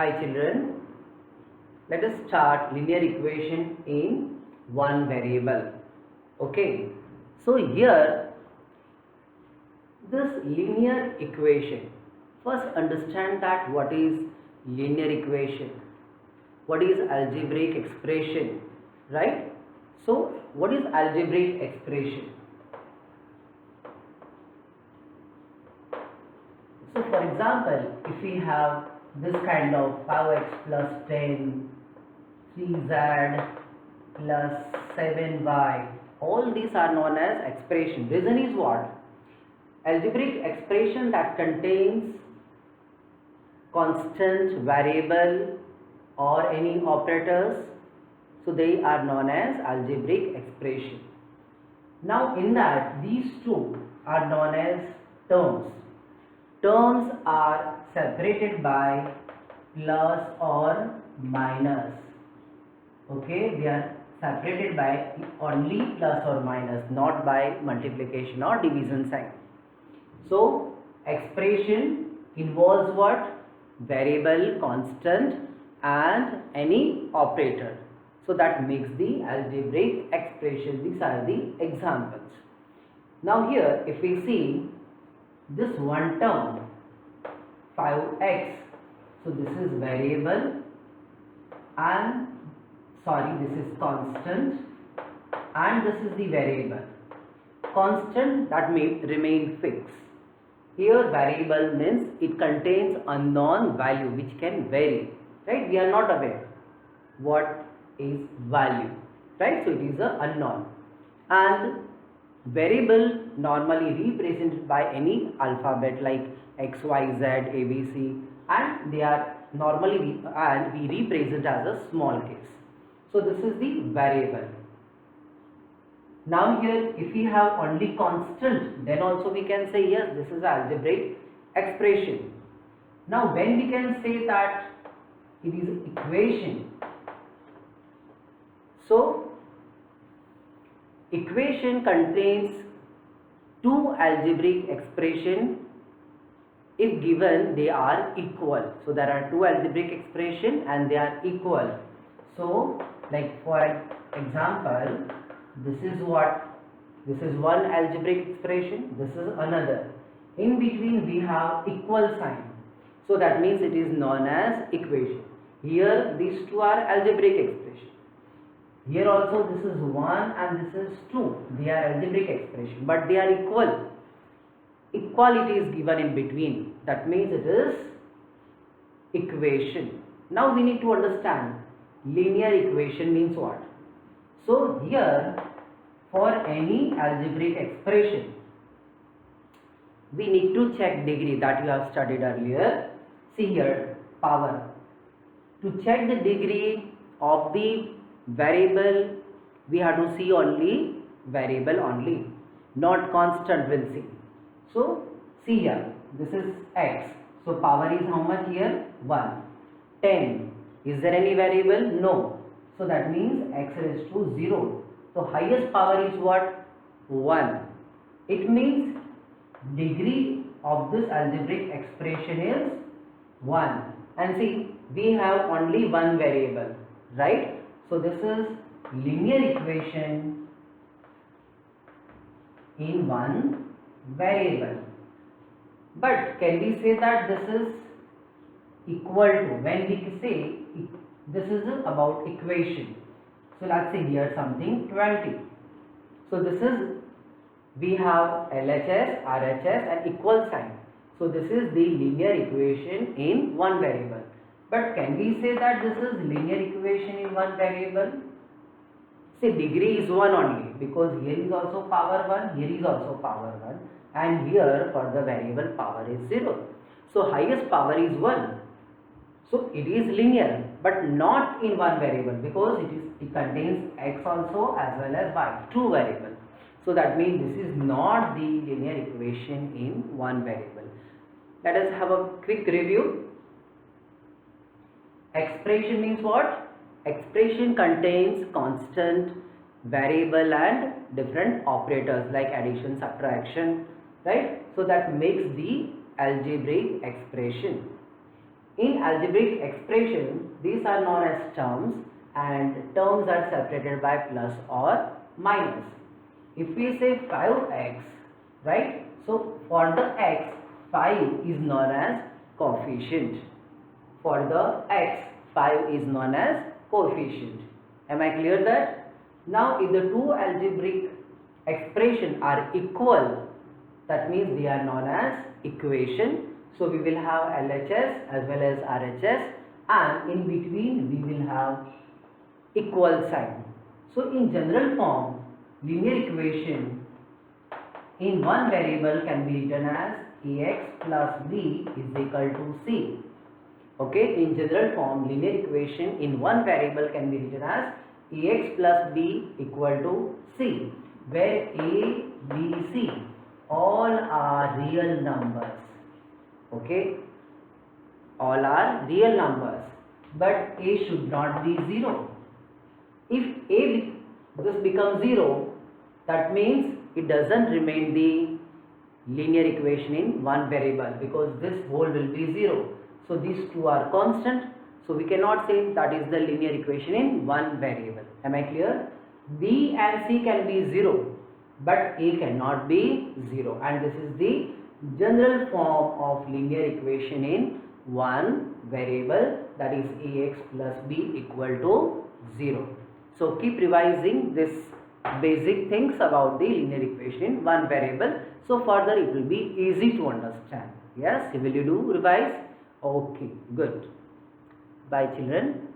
Hi children, let us start linear equation in one variable. Okay, so here this linear equation, first understand that what is linear equation, what is algebraic expression, right? So what is algebraic expression? So for example, if we have this kind of 5x plus 10, 3z plus 7y, all these are known as expression. Reason is what? Algebraic expression that contains constant, variable or any operators, so they are known as algebraic expression. Now in that, these two are known as terms. Terms are separated by plus or minus. Okay, they are separated by only plus or minus, not by multiplication or division sign. So expression involves what? Variable, constant and any operator. So that makes the algebraic expression. These are the examples. Now here if we see this one term 5x, so this is variable and this is constant and this is the variable. Constant, that may remain fixed. Here variable means it contains unknown value which can vary, right? We are not aware what is value, right? So it is a unknown. And variable normally represented by any alphabet like x, y, z, a, b, c, and they are normally we represent as a small case. So this is the variable. Now here if we have only constant, then also we can say yes, this is algebraic expression. Now when we can say that it is equation, so equation contains two algebraic expression if given they are equal. So there are two algebraic expression and they are equal. So like for example, this is what? This is one algebraic expression, this is another. In between we have equal sign. So that means it is known as equation. Here these two are algebraic expression. Here also this is 1 and this is 2. They are algebraic expression, but they are equal. Equality is given in between. That means it is equation. Now we need to understand linear equation means what. So here for any algebraic expression, we need to check degree that you have studied earlier. See here, power. To check the degree of the variable, we have to see only variable only, not constant we'll see. So see here, this is x. So power is how much here? 1. 10. Is there any variable? No. So that means x raised to 0. So highest power is what? 1. It means degree of this algebraic expression is 1. And see, we have only one variable, right? So this is linear equation in one variable. But can we say that this is equal to, when we say this is about equation, so let's say here something 20. So this is, we have LHS, RHS and equal sign. So this is the linear equation in one variable. But can we say that this is linear equation in one variable? Say degree is 1 only, because here is also power 1, here is also power 1, and here for the variable power is 0. So highest power is 1. So it is linear, but not in one variable, because it contains x also as well as y, two variables. So that means this is not the linear equation in one variable. Let us have a quick review. Expression means what? Expression contains constant, variable and different operators like addition, subtraction, right? So that makes the algebraic expression. In algebraic expression, these are known as terms, and terms are separated by plus or minus. If we say 5x, right? So for the x, 5 is known as coefficient. For the x, 5 is known as coefficient. Am I clear that? Now if the two algebraic expressions are equal, that means they are known as equation. So we will have LHS as well as RHS, and in between we will have equal sign. So in general form, linear equation in one variable can be written as ax plus b is equal to c. Okay, in general form, linear equation in one variable can be written as ax plus b equal to c, where a, b, c all are real numbers. Okay, all are real numbers, but a should not be 0. If this becomes 0, that means it doesn't remain the linear equation in one variable, because this whole will be 0. So these two are constant. So we cannot say that is the linear equation in one variable. Am I clear? B and C can be 0, but A cannot be 0. And this is the general form of linear equation in one variable, that is ax plus b equal to 0. So keep revising this basic things about the linear equation in one variable. So further it will be easy to understand. Yes, will you do revise? Okay, good. Bye children.